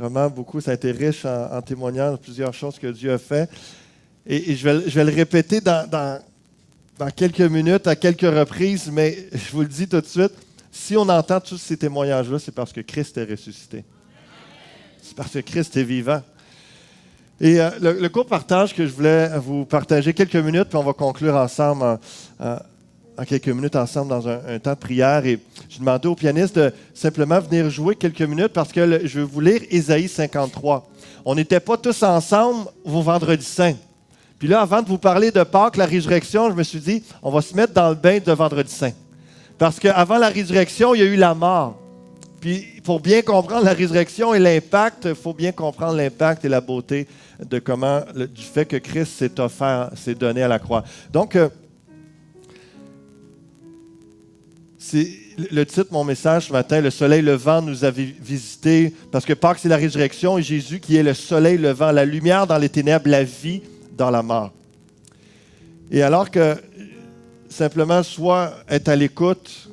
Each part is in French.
Vraiment beaucoup. Ça a été riche en témoignant de plusieurs choses que Dieu a fait. Et je vais le répéter dans quelques minutes, à quelques reprises, mais je vous le dis tout de suite, si on entend tous ces témoignages-là, c'est parce que Christ est ressuscité. C'est parce que Christ est vivant. Et le court partage que je voulais vous partager quelques minutes, puis on va conclure ensemble en quelques minutes ensemble dans un temps de prière. Et je demandais au pianiste de simplement venir jouer quelques minutes parce que je vais vous lire Ésaïe 53. On n'était pas tous ensemble au Vendredi Saint. Puis là, avant de vous parler de Pâques, la résurrection, je me suis dit, on va se mettre dans le bain de Vendredi Saint. Parce qu'avant la résurrection, il y a eu la mort. Puis pour bien comprendre la résurrection et l'impact, il faut bien comprendre l'impact et la beauté de du fait que Christ s'est offert, s'est donné à la croix. Donc, c'est le titre de mon message ce matin, « Le soleil levant nous a visité », parce que Pâques, c'est la résurrection et Jésus qui est le soleil levant, la lumière dans les ténèbres, la vie dans la mort. Et alors que simplement, soit être à l'écoute,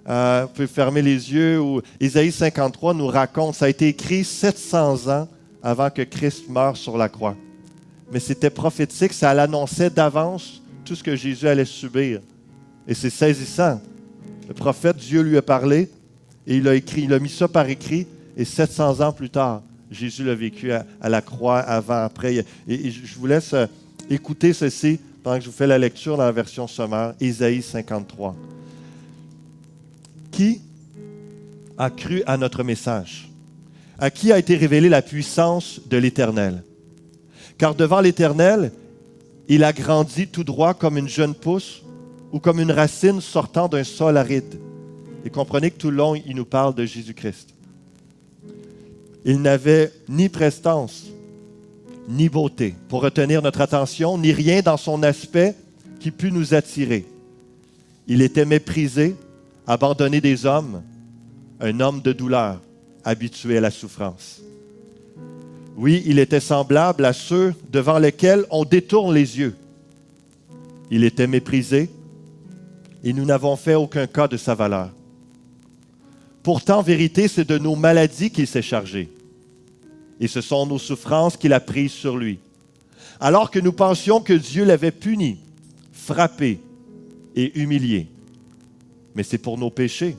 vous pouvez fermer les yeux, ou Ésaïe 53 nous raconte, ça a été écrit 700 ans avant que Christ meure sur la croix. Mais c'était prophétique, ça l'annonçait d'avance tout ce que Jésus allait subir. Et c'est saisissant. Le prophète, Dieu lui a parlé, et il a mis ça par écrit, et 700 ans plus tard, Jésus l'a vécu à la croix, avant, après. Et je vous laisse écouter ceci pendant que je vous fais la lecture dans la version sommaire, Ésaïe 53. Qui a cru à notre message? À qui a été révélée la puissance de l'Éternel? Car devant l'Éternel, il a grandi tout droit comme une jeune pousse ou comme une racine sortant d'un sol aride. Et comprenez que tout le long, il nous parle de Jésus-Christ. Il n'avait ni prestance, ni beauté pour retenir notre attention, ni rien dans son aspect qui pût nous attirer. Il était méprisé, abandonné des hommes, un homme de douleur, habitué à la souffrance. Oui, il était semblable à ceux devant lesquels on détourne les yeux. Il était méprisé et nous n'avons fait aucun cas de sa valeur. Pourtant, en vérité, c'est de nos maladies qu'il s'est chargé. Et ce sont nos souffrances qu'il a prises sur lui. Alors que nous pensions que Dieu l'avait puni, frappé et humilié. Mais c'est pour nos péchés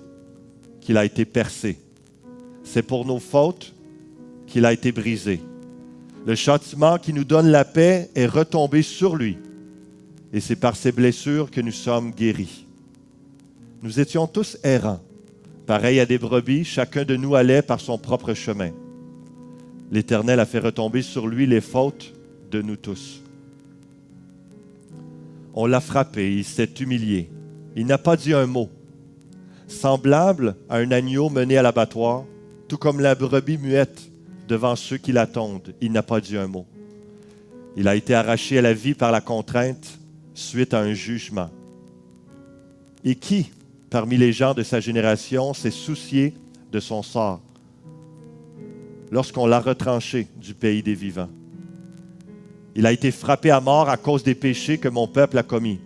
qu'il a été percé. C'est pour nos fautes qu'il a été brisé. Le châtiment qui nous donne la paix est retombé sur lui. Et c'est par ses blessures que nous sommes guéris. Nous étions tous errants. Pareils à des brebis, chacun de nous allait par son propre chemin. L'Éternel a fait retomber sur lui les fautes de nous tous. On l'a frappé, il s'est humilié. Il n'a pas dit un mot. Semblable à un agneau mené à l'abattoir, tout comme la brebis muette devant ceux qui l'attendent, il n'a pas dit un mot. Il a été arraché à la vie par la contrainte suite à un jugement. Et qui, parmi les gens de sa génération, s'est soucié de son sort lorsqu'on l'a retranché du pays des vivants? Il a été frappé à mort à cause des péchés que mon peuple a commis.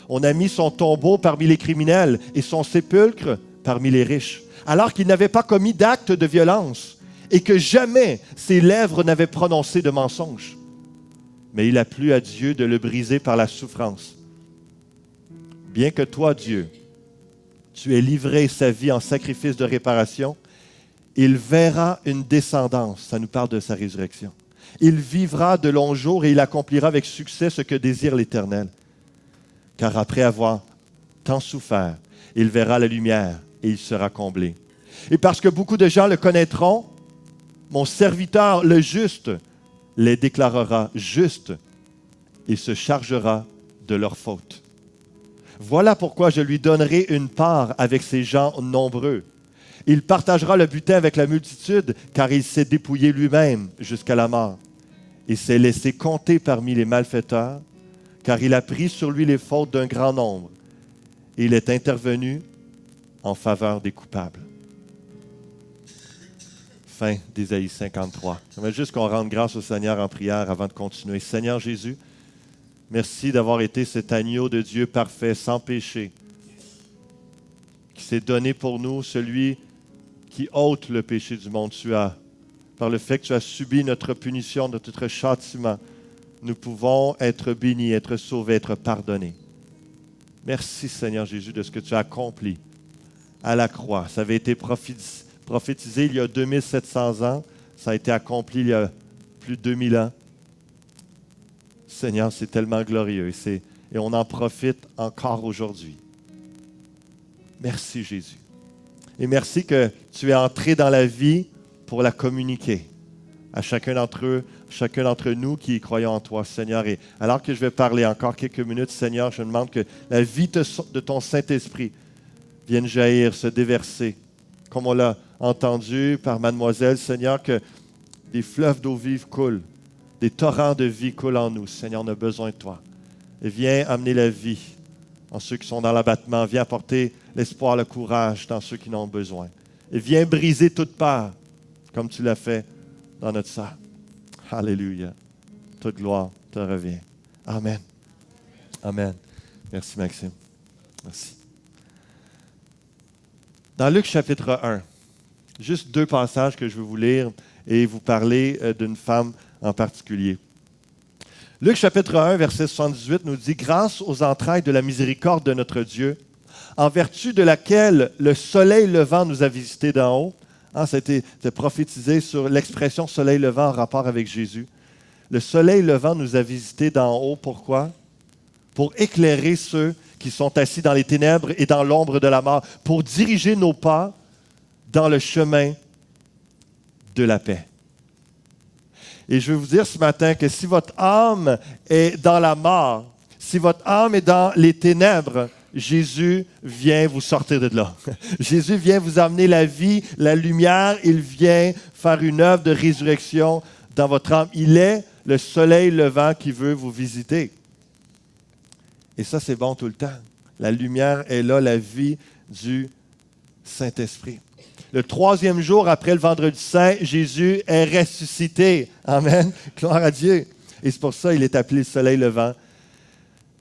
On a mis son tombeau parmi les criminels et son sépulcre parmi les riches, alors qu'il n'avait pas commis d'acte de violence et que jamais ses lèvres n'avaient prononcé de mensonge. Mais il a plu à Dieu de le briser par la souffrance. Bien que toi, Dieu, tu aies livré sa vie en sacrifice de réparation, il verra une descendance. Ça nous parle de sa résurrection. Il vivra de longs jours et il accomplira avec succès ce que désire l'Éternel. Car après avoir tant souffert, il verra la lumière et il sera comblé. Et parce que beaucoup de gens le connaîtront, mon serviteur, le juste, les déclarera justes et se chargera de leurs fautes. Voilà pourquoi je lui donnerai une part avec ces gens nombreux. Il partagera le butin avec la multitude, car il s'est dépouillé lui-même jusqu'à la mort. Il s'est laissé compter parmi les malfaiteurs, car il a pris sur lui les fautes d'un grand nombre. Et il est intervenu en faveur des coupables. Fin d'Ésaïe 53. J'aimerais juste qu'on rende grâce au Seigneur en prière avant de continuer. Seigneur Jésus, merci d'avoir été cet agneau de Dieu parfait, sans péché, qui s'est donné pour nous, celui qui ôte le péché du monde. Tu as par le fait que tu as subi notre punition, notre châtiment, nous pouvons être bénis, être sauvés, être pardonnés. Merci Seigneur Jésus de ce que tu as accompli à la croix. Ça avait été prophétisé il y a 2700 ans. Ça a été accompli il y a plus de 2000 ans. Seigneur, c'est tellement glorieux et on en profite encore aujourd'hui. Merci Jésus. Et merci que tu es entré dans la vie pour la communiquer à chacun d'entre nous qui croyons en toi, Seigneur. Et alors que je vais parler encore quelques minutes, Seigneur, je demande que la vie de ton Saint-Esprit vienne jaillir, se déverser, comme on l'a entendu par Mademoiselle, Seigneur, que des fleuves d'eau vive coulent, des torrents de vie coulent en nous. Seigneur, on a besoin de toi. Et viens amener la vie en ceux qui sont dans l'abattement. Viens apporter l'espoir, le courage dans ceux qui en ont besoin. Et viens briser toute peur, comme tu l'as fait dans notre salle. Alléluia. Toute gloire te revient. Amen. Amen. Merci Maxime. Merci. Dans Luc chapitre 1, juste 2 passages que je veux vous lire et vous parler d'une femme en particulier. Luc chapitre 1, verset 78 nous dit « Grâce aux entrailles de la miséricorde de notre Dieu, en vertu de laquelle le soleil levant nous a visités d'en haut. » Ça a été prophétisé sur l'expression « soleil levant » en rapport avec Jésus. Le soleil levant nous a visités d'en haut. Pourquoi? Pour éclairer ceux qui sont assis dans les ténèbres et dans l'ombre de la mort, pour diriger nos pas dans le chemin de la paix. Et je veux vous dire ce matin que si votre âme est dans la mort, si votre âme est dans les ténèbres, Jésus vient vous sortir de là. Jésus vient vous amener la vie, la lumière. Il vient faire une œuvre de résurrection dans votre âme. Il est le soleil levant qui veut vous visiter. Et ça, c'est bon tout le temps. La lumière est là, la vie du Saint-Esprit. Le 3e jour après le vendredi saint, Jésus est ressuscité. Amen. Gloire à Dieu. Et c'est pour ça qu'il est appelé le soleil levant.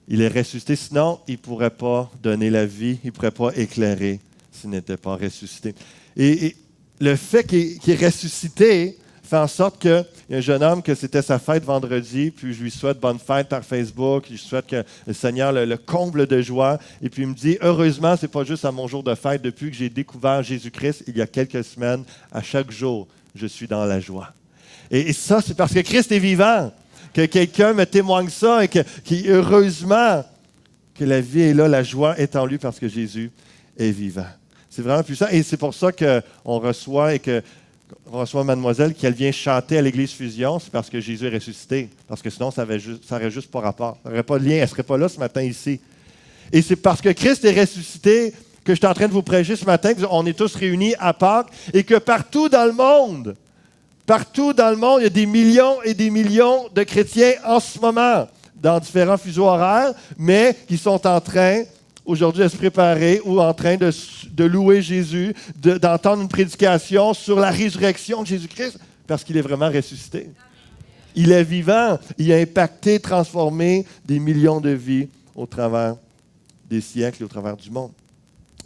Il est ressuscité, sinon il ne pourrait pas donner la vie, il ne pourrait pas éclairer s'il n'était pas ressuscité. Et le fait qu'il est ressuscité fait en sorte qu'il y a un jeune homme que c'était sa fête vendredi, puis je lui souhaite bonne fête par Facebook, je lui souhaite que le Seigneur le comble de joie, et puis il me dit, heureusement, ce n'est pas juste à mon jour de fête, depuis que j'ai découvert Jésus-Christ il y a quelques semaines, à chaque jour, je suis dans la joie. Et ça, c'est parce que Christ est vivant. Que quelqu'un me témoigne ça et heureusement, que la vie est là, la joie est en lui parce que Jésus est vivant. C'est vraiment puissant et c'est pour ça qu'on reçoit Mademoiselle qu'elle vient chanter à l'Église Fusion, c'est parce que Jésus est ressuscité. Parce que sinon, ça n'aurait juste pas rapport. Ça n'aurait pas de lien, elle ne serait pas là ce matin ici. Et c'est parce que Christ est ressuscité que je suis en train de vous prêcher ce matin, qu'on est tous réunis à Pâques et que partout dans le monde, il y a des millions et des millions de chrétiens en ce moment, dans différents fuseaux horaires, mais qui sont en train, aujourd'hui, de se préparer ou en train de louer Jésus, d'entendre une prédication sur la résurrection de Jésus-Christ, parce qu'il est vraiment ressuscité. Il est vivant, il a impacté, transformé des millions de vies au travers des siècles et au travers du monde.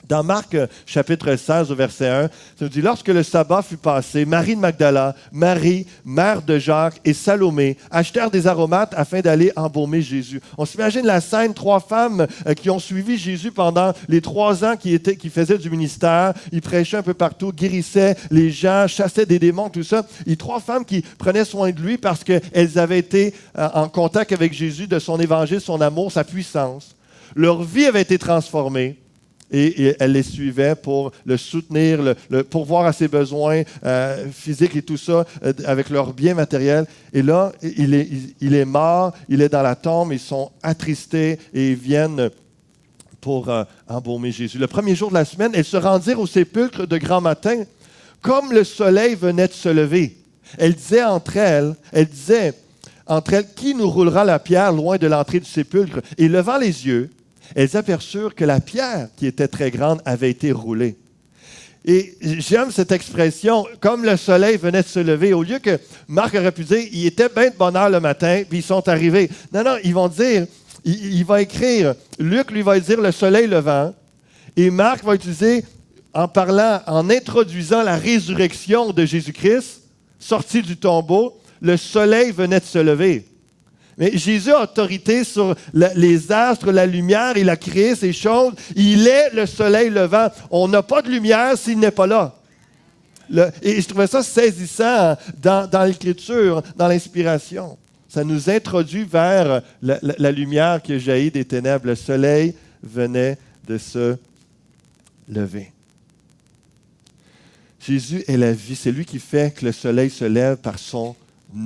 Dans Marc, chapitre 16, au verset 1, ça nous dit « Lorsque le sabbat fut passé, Marie de Magdala, Marie, mère de Jacques et Salomé achetèrent des aromates afin d'aller embaumer Jésus. » On s'imagine la scène, 3 femmes qui ont suivi Jésus pendant les 3 ans qui faisaient du ministère. Ils prêchaient un peu partout, guérissaient les gens, chassaient des démons, tout ça. Et 3 femmes qui prenaient soin de lui parce qu'elles avaient été en contact avec Jésus, de son évangile, son amour, sa puissance. Leur vie avait été transformée. Et elle les suivait pour le soutenir, le pourvoir à ses besoins physiques et tout ça, avec leurs biens matériels. Et là, il est mort, il est dans la tombe, ils sont attristés et ils viennent pour embaumer Jésus. Le premier jour de la semaine, elles se rendirent au sépulcre de grand matin, comme le soleil venait de se lever. Elles disaient entre elles, qui nous roulera la pierre loin de l'entrée du sépulcre? Et levant les yeux, elles aperçurent que la pierre, qui était très grande, avait été roulée. Et j'aime cette expression, comme le soleil venait de se lever. Au lieu que Marc aurait pu dire, il était bien de bonne heure le matin, puis ils sont arrivés. Non, ils vont dire, il va écrire, Luc lui va dire le soleil levant, et Marc va utiliser, en introduisant la résurrection de Jésus-Christ, sorti du tombeau, le soleil venait de se lever. Mais Jésus a autorité sur les astres, la lumière, il a créé ces choses. Il est le soleil levant. On n'a pas de lumière s'il n'est pas là. Et je trouvais ça saisissant dans l'Écriture, dans l'inspiration. Ça nous introduit vers la lumière qui jaillit des ténèbres. Le soleil venait de se lever. Jésus est la vie. C'est lui qui fait que le soleil se lève par son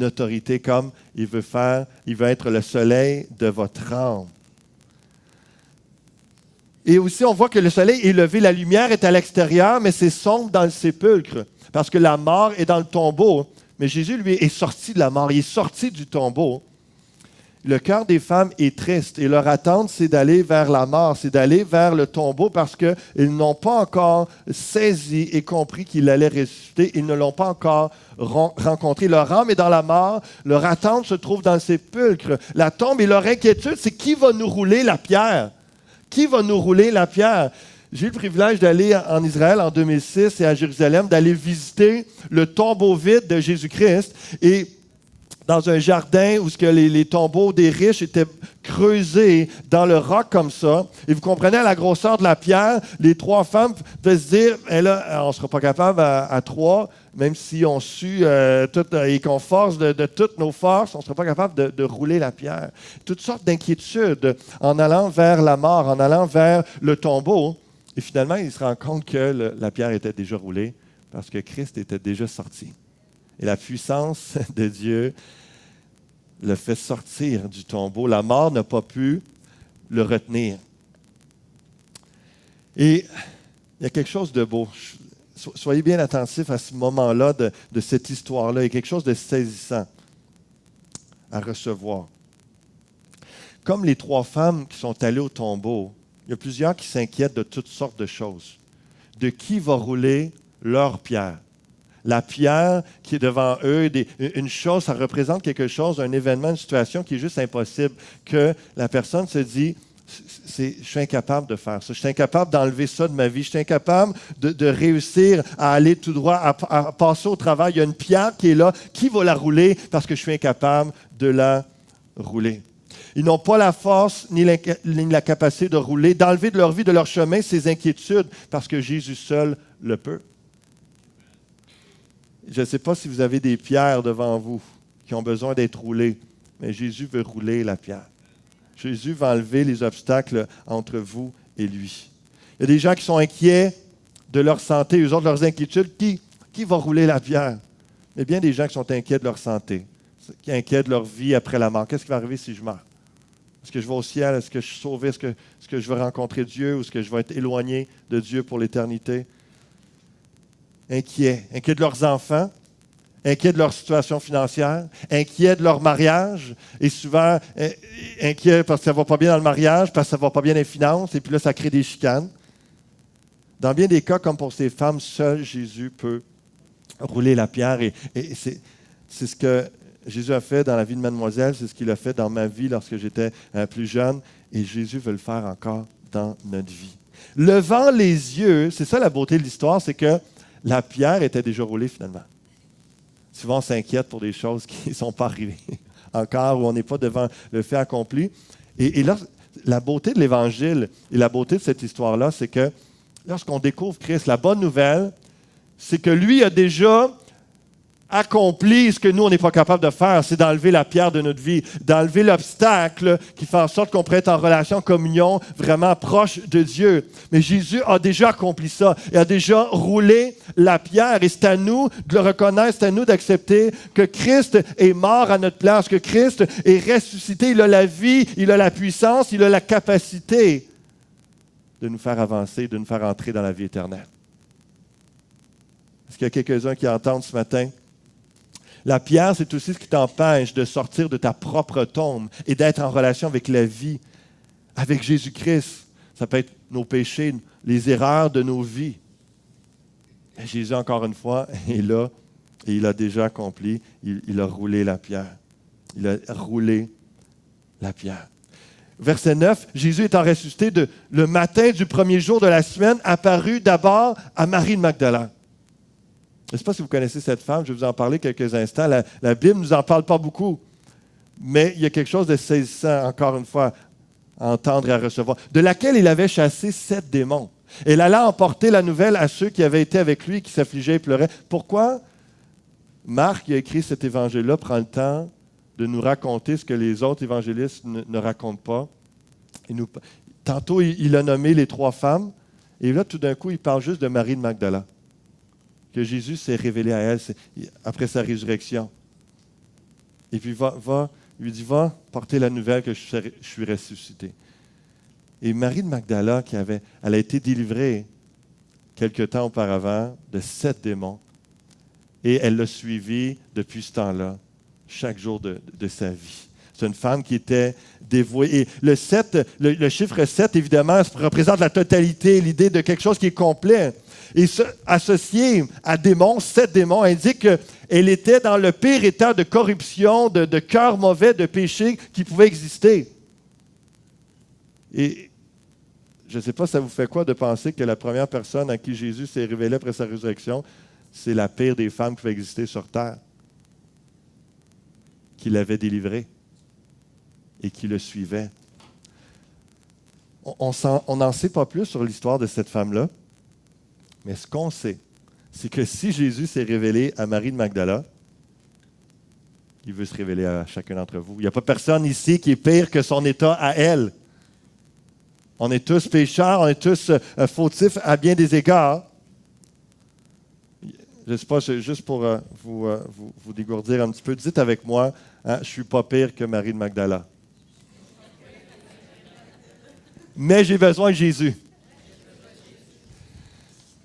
autorité, comme il veut être le soleil de votre âme. Et aussi, on voit que le soleil est levé, la lumière est à l'extérieur, mais c'est sombre dans le sépulcre, parce que la mort est dans le tombeau. Mais Jésus, lui, est sorti de la mort, il est sorti du tombeau. Le cœur des femmes est triste et leur attente, c'est d'aller vers la mort, c'est d'aller vers le tombeau parce qu'ils n'ont pas encore saisi et compris qu'il allait ressusciter. Ils ne l'ont pas encore rencontré. Leur âme est dans la mort, leur attente se trouve dans le sépulcre. La tombe et leur inquiétude, c'est qui va nous rouler la pierre? Qui va nous rouler la pierre? J'ai eu le privilège d'aller en Israël en 2006 et à Jérusalem, d'aller visiter le tombeau vide de Jésus-Christ. Et dans un jardin où les tombeaux des riches étaient creusés dans le roc comme ça. Et vous comprenez, à la grosseur de la pierre, les trois femmes pouvaient se dire, là, on ne sera pas capable à trois, même si on sue et qu'on force de toutes nos forces, on ne sera pas capable de rouler la pierre. Toutes sortes d'inquiétudes en allant vers la mort, en allant vers le tombeau. Et finalement, ils se rendent compte que la pierre était déjà roulée parce que Christ était déjà sorti. Et la puissance de Dieu le fait sortir du tombeau. La mort n'a pas pu le retenir. Et il y a quelque chose de beau. Soyez bien attentifs à ce moment-là de cette histoire-là. Il y a quelque chose de saisissant à recevoir. Comme les trois femmes qui sont allées au tombeau, il y a plusieurs qui s'inquiètent de toutes sortes de choses. De qui va rouler leur pierre? La pierre qui est devant eux, une chose, ça représente quelque chose, un événement, une situation qui est juste impossible, que la personne se dit, je suis incapable de faire ça, je suis incapable d'enlever ça de ma vie, je suis incapable de réussir à aller tout droit, à passer au travail. Il y a une pierre qui est là, qui va la rouler parce que je suis incapable de la rouler. Ils n'ont pas la force ni la capacité de rouler, d'enlever de leur vie, de leur chemin, ces inquiétudes, parce que Jésus seul le peut. Je ne sais pas si vous avez des pierres devant vous qui ont besoin d'être roulées, mais Jésus veut rouler la pierre. Jésus va enlever les obstacles entre vous et lui. Il y a des gens qui sont inquiets de leur santé, eux autres, leurs inquiétudes. Qui va rouler la pierre? Il y a bien des gens qui sont inquiets de leur santé, qui sont inquiets de leur vie après la mort. Qu'est-ce qui va arriver si je meurs? Est-ce que je vais au ciel? Est-ce que je suis sauvé? Est-ce que je vais rencontrer Dieu? Ou est-ce que je vais être éloigné de Dieu pour l'éternité? Inquiets de leurs enfants, inquiets de leur situation financière, inquiets de leur mariage, et souvent inquiets parce que ça ne va pas bien dans le mariage, parce que ça ne va pas bien dans les finances, et puis là, ça crée des chicanes. Dans bien des cas, comme pour ces femmes, seul Jésus peut rouler la pierre, et c'est ce que Jésus a fait dans la vie de Mademoiselle, c'est ce qu'il a fait dans ma vie lorsque j'étais plus jeune, et Jésus veut le faire encore dans notre vie. Levant les yeux, c'est ça la beauté de l'histoire, c'est que la pierre était déjà roulée finalement. Souvent, on s'inquiète pour des choses qui ne sont pas arrivées encore, où on n'est pas devant le fait accompli. Et là, la beauté de l'Évangile et la beauté de cette histoire-là, c'est que lorsqu'on découvre Christ, la bonne nouvelle, c'est que lui a déjà accompli ce que nous, on n'est pas capable de faire, c'est d'enlever la pierre de notre vie, d'enlever l'obstacle qui fait en sorte qu'on pourrait être en relation, en communion, vraiment proche de Dieu. Mais Jésus a déjà accompli ça. Il a déjà roulé la pierre. Et c'est à nous de le reconnaître, c'est à nous d'accepter que Christ est mort à notre place, que Christ est ressuscité. Il a la vie, il a la puissance, il a la capacité de nous faire avancer, de nous faire entrer dans la vie éternelle. Est-ce qu'il y a quelques-uns qui entendent ce matin? La pierre, c'est aussi ce qui t'empêche de sortir de ta propre tombe et d'être en relation avec la vie, avec Jésus-Christ. Ça peut être nos péchés, les erreurs de nos vies. Et Jésus, encore une fois, est là et il a déjà accompli. Il a roulé la pierre. Il a roulé la pierre. Verset 9, Jésus étant ressuscité le matin du premier jour de la semaine, apparut d'abord à Marie de Magdala. Je ne sais pas si vous connaissez cette femme, je vais vous en parler quelques instants. La Bible ne nous en parle pas beaucoup, mais il y a quelque chose de saisissant, encore une fois, à entendre et à recevoir, de laquelle il avait chassé 7 démons. Elle alla emporter la nouvelle à ceux qui avaient été avec lui, qui s'affligeaient et pleuraient. Pourquoi Marc, qui a écrit cet évangile-là, prend le temps de nous raconter ce que les autres évangélistes ne racontent pas? Tantôt, il a nommé les 3 femmes, et là, tout d'un coup, il parle juste de Marie de Magdala, que Jésus s'est révélé à elle après sa résurrection. Et puis, il lui dit, va porter la nouvelle que je suis ressuscité. Et Marie de Magdala, elle a été délivrée quelque temps auparavant de 7 démons. Et elle l'a suivi depuis ce temps-là, chaque jour de sa vie. C'est une femme qui était dévouée. Et le chiffre 7, évidemment, représente la totalité, l'idée de quelque chose qui est complet. Et associé à démons, 7 démons, indique qu'elle était dans le pire état de corruption, de cœur mauvais, de péché qui pouvait exister. Et je ne sais pas, ça vous fait quoi de penser que la première personne à qui Jésus s'est révélé après sa résurrection, c'est la pire des femmes qui pouvait exister sur terre, qui l'avait délivré et qui le suivait. On n'en sait pas plus sur l'histoire de cette femme-là, mais ce qu'on sait, c'est que si Jésus s'est révélé à Marie de Magdala, il veut se révéler à chacun d'entre vous. Il n'y a pas personne ici qui est pire que son état à elle. On est tous pécheurs, on est tous fautifs à bien des égards. Je ne sais pas, c'est juste pour vous dégourdir un petit peu. Dites avec moi, je ne suis pas pire que Marie de Magdala. Mais j'ai besoin de Jésus.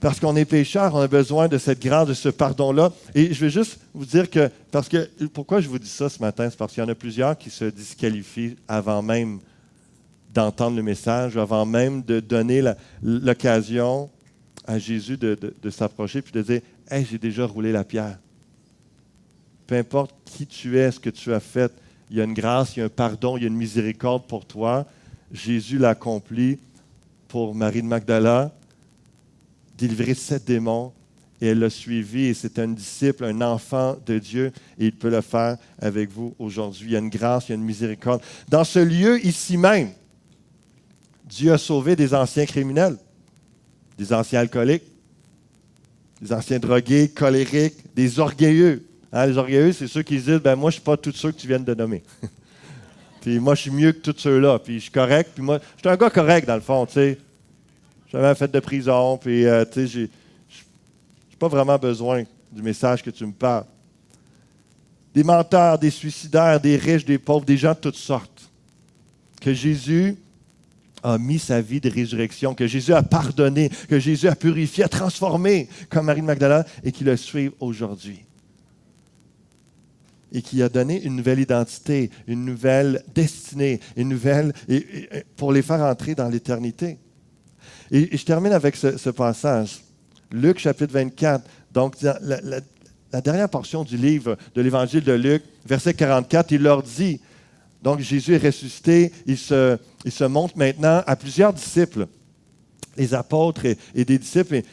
Parce qu'on est pécheurs, on a besoin de cette grâce, de ce pardon-là. Et je vais juste vous dire pourquoi je vous dis ça ce matin, c'est parce qu'il y en a plusieurs qui se disqualifient avant même d'entendre le message, avant même de donner l'occasion à Jésus de s'approcher puis de dire « Hey, j'ai déjà roulé la pierre. » Peu importe qui tu es, ce que tu as fait, il y a une grâce, il y a un pardon, il y a une miséricorde pour toi. Jésus l'a accompli pour Marie de Magdala, délivré 7 démons, et elle l'a suivi, et c'est un disciple, un enfant de Dieu, et il peut le faire avec vous aujourd'hui. Il y a une grâce, il y a une miséricorde. Dans ce lieu, ici même, Dieu a sauvé des anciens criminels, des anciens alcooliques, des anciens drogués, colériques, des orgueilleux. Hein, les orgueilleux, c'est ceux qui disent « moi, je ne suis pas tous ceux que tu viens de nommer. » Puis moi, je suis mieux que tous ceux-là. Puis je suis correct. Puis moi, je suis un gars correct, dans le fond, tu sais. J'avais fait de prison, puis tu sais, j'ai pas vraiment besoin du message que tu me parles. Des menteurs, des suicidaires, des riches, des pauvres, des gens de toutes sortes. Que Jésus a mis sa vie de résurrection, que Jésus a pardonné, que Jésus a purifié, a transformé, comme Marie de Magdala, et qui le suivent aujourd'hui. Et qui a donné une nouvelle identité, une nouvelle destinée, pour les faire entrer dans l'éternité. Et je termine avec ce passage. Luc, chapitre 24. Donc, la dernière portion du livre de l'Évangile de Luc, verset 44, il leur dit, donc Jésus est ressuscité, il se montre maintenant à plusieurs disciples, les apôtres et des disciples. Et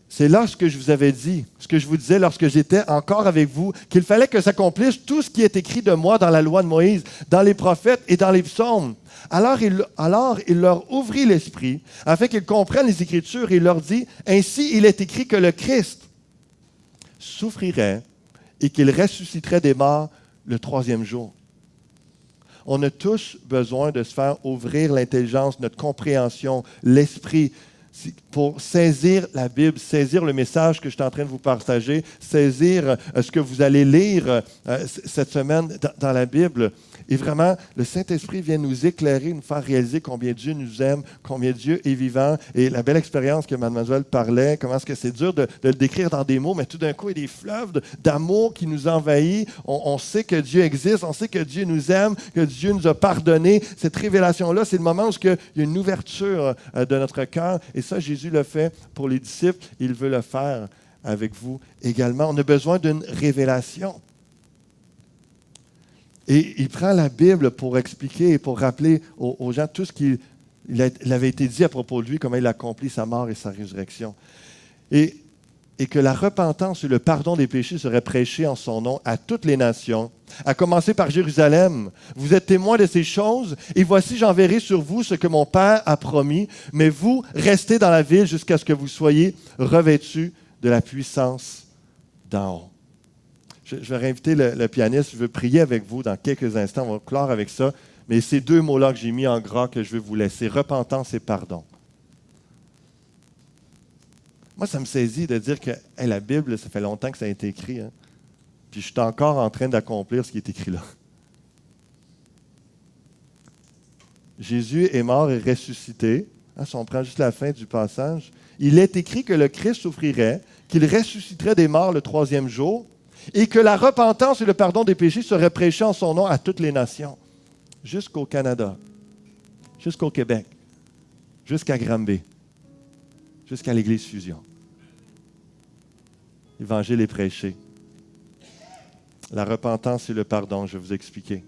c'est là ce que je vous avais dit, ce que je vous disais lorsque j'étais encore avec vous, qu'il fallait que s'accomplisse tout ce qui est écrit de moi dans la loi de Moïse, dans les prophètes et dans les psaumes. Alors il leur ouvrit l'esprit, afin qu'ils comprennent les Écritures, et il leur dit, « Ainsi il est écrit que le Christ souffrirait et qu'il ressusciterait des morts le 3e jour. » On a tous besoin de se faire ouvrir l'intelligence, notre compréhension, l'esprit, pour saisir la Bible, saisir le message que je suis en train de vous partager, saisir ce que vous allez lire cette semaine dans la Bible. Et vraiment, le Saint-Esprit vient nous éclairer, nous faire réaliser combien Dieu nous aime, combien Dieu est vivant. Et la belle expérience que mademoiselle parlait, comment est-ce que c'est dur de le décrire dans des mots, mais tout d'un coup, il y a des fleuves d'amour qui nous envahissent. On sait que Dieu existe, on sait que Dieu nous aime, que Dieu nous a pardonné. Cette révélation-là, c'est le moment où il y a une ouverture de notre cœur. Et ça, Jésus le fait pour les disciples. Il veut le faire avec vous également. On a besoin d'une révélation. Et il prend la Bible pour expliquer et pour rappeler aux gens tout ce qu'il avait été dit à propos de lui, comment il a accompli sa mort et sa résurrection. Et et que la repentance et le pardon des péchés seraient prêchés en son nom à toutes les nations, à commencer par Jérusalem. Vous êtes témoins de ces choses, et voici, j'enverrai sur vous ce que mon Père a promis, mais vous, restez dans la ville jusqu'à ce que vous soyez revêtus de la puissance d'en haut. Je vais réinviter le pianiste, je veux prier avec vous dans quelques instants, on va clore avec ça, mais ces deux mots-là que j'ai mis en gras que je vais vous laisser, repentance et pardon. Moi, ça me saisit de dire que la Bible, ça fait longtemps que ça a été écrit. Hein? Puis je suis encore en train d'accomplir ce qui est écrit là. Jésus est mort et ressuscité. Hein, si on prend juste la fin du passage, il est écrit que le Christ souffrirait, qu'il ressusciterait des morts le troisième jour, et que la repentance et le pardon des péchés seraient prêchés en son nom à toutes les nations, jusqu'au Canada, jusqu'au Québec, jusqu'à Granby, jusqu'à l'Église Fusion. L'Évangile est prêché. La repentance et le pardon, je vais vous expliquer.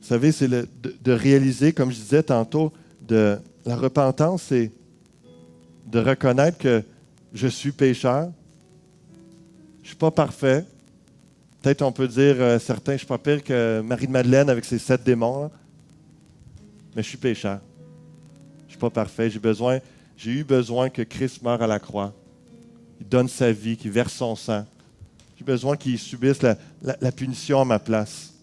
Vous savez, c'est de réaliser, comme je disais tantôt, la repentance, c'est de reconnaître que je suis pécheur. Je ne suis pas parfait. Peut-être on peut dire, certains, je ne suis pas pire que Marie-Madeleine avec ses 7 démons. Là. Mais je suis pécheur. Je ne suis pas parfait. J'ai eu besoin que Christ meure à la croix. Il donne sa vie, qu'il verse son sang. J'ai besoin qu'il subisse la punition à ma place.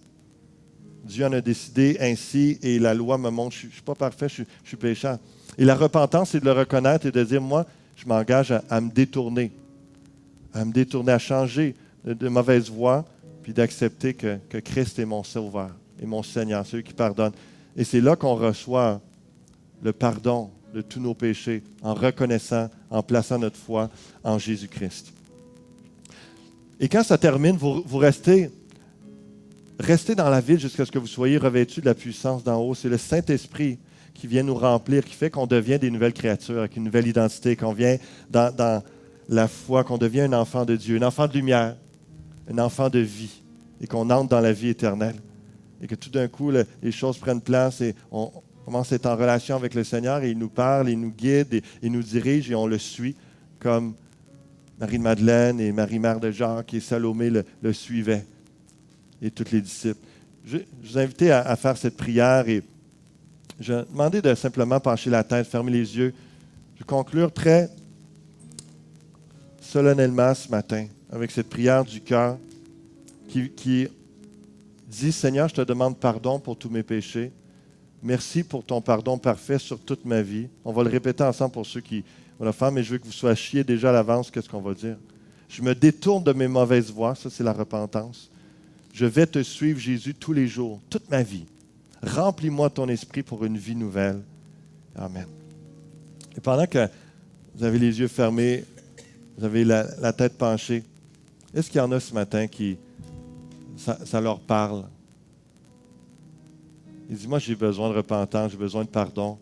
Dieu en a décidé ainsi et la loi me montre, je ne suis pas parfait, je suis pécheur. Et la repentance, c'est de le reconnaître et de dire, moi, je m'engage à me détourner, à changer de mauvaise voie, puis d'accepter que Christ est mon Sauveur et mon Seigneur, celui qui pardonne. Et c'est là qu'on reçoit le pardon de tous nos péchés, en reconnaissant, en plaçant notre foi en Jésus-Christ. Et quand ça termine, vous restez dans la ville jusqu'à ce que vous soyez revêtus de la puissance d'en haut. C'est le Saint-Esprit qui vient nous remplir, qui fait qu'on devient des nouvelles créatures, avec une nouvelle identité, qu'on vient dans la foi, qu'on devient un enfant de Dieu, un enfant de lumière, un enfant de vie, et qu'on entre dans la vie éternelle. Et que tout d'un coup, les choses prennent place et on commence à être en relation avec le Seigneur et il nous parle, il nous guide, et il nous dirige et on le suit comme Marie-Madeleine et Marie-Mère de Jacques et Salomé le suivaient. Et tous les disciples. Je vous invite à faire cette prière et je vais demander de simplement pencher la tête, fermer les yeux. Je vais conclure très solennellement ce matin avec cette prière du cœur qui dit, Seigneur, je te demande pardon pour tous mes péchés. Merci pour ton pardon parfait sur toute ma vie. On va le répéter ensemble pour ceux qui vont le faire, mais je veux que vous sachiez déjà à l'avance qu'est-ce qu'on va dire. Je me détourne de mes mauvaises voies, ça c'est la repentance. Je vais te suivre, Jésus, tous les jours, toute ma vie. Remplis-moi ton esprit pour une vie nouvelle. Amen. Et pendant que vous avez les yeux fermés, vous avez la tête penchée, est-ce qu'il y en a ce matin qui, ça leur parle? Ils disent, moi j'ai besoin de repentance, j'ai besoin de pardon.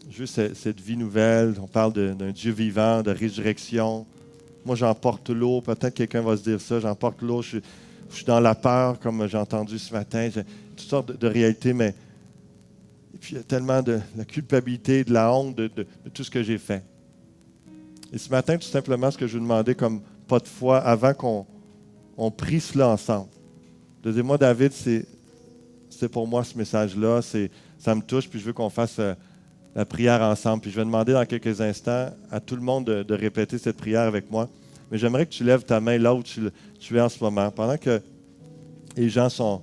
Je veux cette vie nouvelle, on parle d'un Dieu vivant, de résurrection. Moi, j'emporte l'eau. Peut-être quelqu'un va se dire ça. J'emporte l'eau. Je suis dans la peur, comme j'ai entendu ce matin. J'ai toutes sortes de réalités, mais et puis, il y a tellement de la culpabilité, de la honte de tout ce que j'ai fait. Et ce matin, tout simplement, ce que je vous demandais comme pas de foi, avant qu'on prie cela ensemble. De dire, moi, David, c'est pour moi ce message-là. Ça me touche, puis je veux qu'on fasse la prière ensemble. Puis je vais demander dans quelques instants à tout le monde de répéter cette prière avec moi. Mais j'aimerais que tu lèves ta main là où tu es en ce moment. Pendant que les gens sont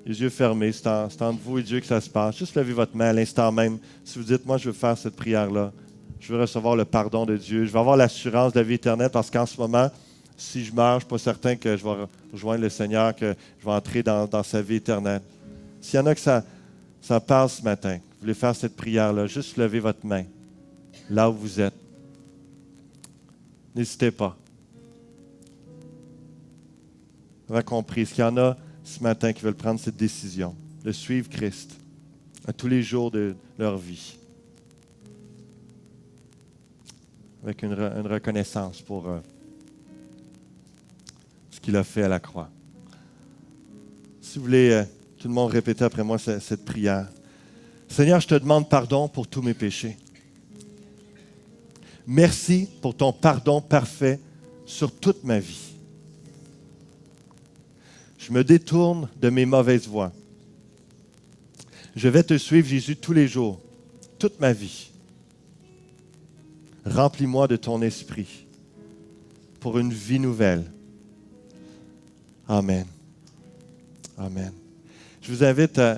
les yeux fermés, c'est entre vous et Dieu que ça se passe. Juste levez votre main à l'instant même. Si vous dites, moi, je veux faire cette prière-là. Je veux recevoir le pardon de Dieu. Je veux avoir l'assurance de la vie éternelle parce qu'en ce moment, si je meurs, je ne suis pas certain que je vais rejoindre le Seigneur, que je vais entrer dans sa vie éternelle. S'il y en a que ça parle ce matin, vous voulez faire cette prière-là, juste levez votre main là où vous êtes. N'hésitez pas. Vous avez compris. Est-ce qu'il y en a ce matin qui veulent prendre cette décision de suivre Christ à tous les jours de leur vie avec une reconnaissance pour ce qu'il a fait à la croix? Si vous voulez, tout le monde répéter après moi cette prière. Seigneur, je te demande pardon pour tous mes péchés. Merci pour ton pardon parfait sur toute ma vie. Je me détourne de mes mauvaises voies. Je vais te suivre, Jésus, tous les jours, toute ma vie. Remplis-moi de ton esprit pour une vie nouvelle. Amen. Amen. Je vous invite à,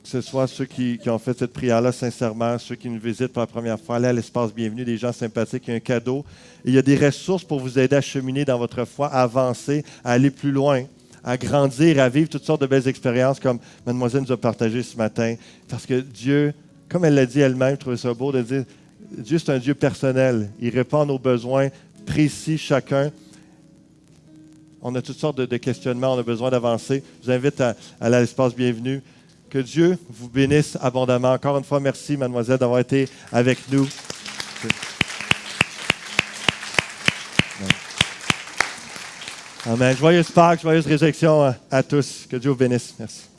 que ce soit ceux qui ont fait cette prière-là sincèrement, ceux qui nous visitent pour la première fois, aller à l'espace bienvenue, des gens sympathiques, il y a un cadeau. Et il y a des ressources pour vous aider à cheminer dans votre foi, à avancer, à aller plus loin, à grandir, à vivre toutes sortes de belles expériences comme Mademoiselle nous a partagé ce matin. Parce que Dieu, comme elle l'a dit elle-même, je trouvais ça beau de dire, Dieu c'est un Dieu personnel. Il répond à nos besoins précis chacun. On a toutes sortes de questionnements, on a besoin d'avancer. Je vous invite à aller à l'espace bienvenue. Que Dieu vous bénisse abondamment. Encore une fois, merci, mademoiselle, d'avoir été avec nous. Amen. Joyeuse Pâques, joyeuse résurrection à tous. Que Dieu vous bénisse. Merci.